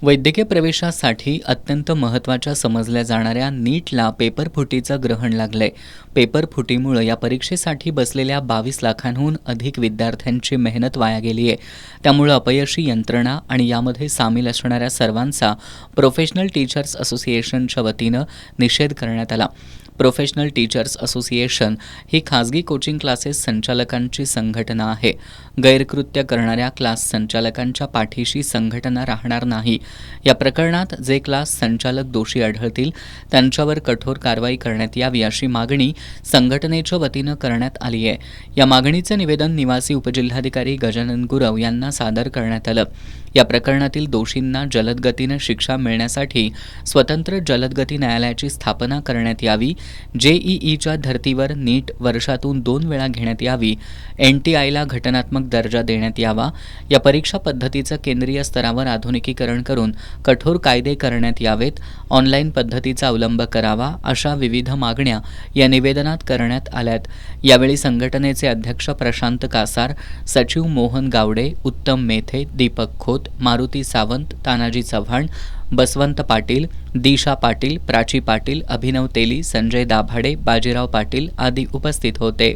वैद्यकीय प्रवेशासाठी अत्यंत महत्त्वाच्या समजल्या जाणाऱ्या नीटला पेपरफुटीचं ग्रहण लागलंय. पेपरफुटीमुळे या परीक्षेसाठी बसलेल्या 22 लाखांहून अधिक विद्यार्थ्यांची मेहनत वाया गेली आहे. त्यामुळे अपयशी यंत्रणा आणि यामध्ये सामील असणाऱ्या सर्वांचा प्रोफेशनल टीचर्स असोसिएशनच्या वतीनं निषेध करण्यात आला. प्रोफेशनल टीचर्स असोसिएशन ही खाजगी कोचिंग क्लासेस संचालकांची संघटना आहे. गैरकृत्य करणाऱ्या क्लास संचालकांच्या पाठीशी संघटना राहणार नाही. या प्रकरणात जे क्लास संचालक दोषी आढळतील त्यांच्यावर कठोर कारवाई करण्यात यावी अशी मागणी संघटनेच्या वतीनं करण्यात आली आहे. या मागणीचं निवेदन निवासी उपजिल्हाधिकारी गजानन गुरव यांना सादर करण्यात आलं. या प्रकरणातील दोषींना जलद गतीनं शिक्षा मिळण्यासाठी स्वतंत्र जलदगती न्यायालयाची स्थापना करण्यात यावी. जेईईच्या धर्तीवर नीट वर्षातून 2 वेळा घेण्यात यावी. NTIला घटनात्मक दर्जा देण्यात यावा. या परीक्षा पद्धतीचं केंद्रीय स्तरावर आधुनिकीकरण करून कठोर कायदे करण्यात यावेत. ऑनलाईन पद्धतीचा अवलंब करावा अशा विविध मागण्या या निवेदनात करण्यात आल्यात. यावेळी संघटनेचे अध्यक्ष प्रशांत कासार, सचिव मोहन गावडे, उत्तम मेथे, दीपक खोत, मारुती सावंत, तानाजी चव्हाण, बसवंत पाटील, दिशा पाटील, प्राची पाटील, अभिनव तेली, संजय दाभाडे, बाजीराव पाटील आदी उपस्थित होते.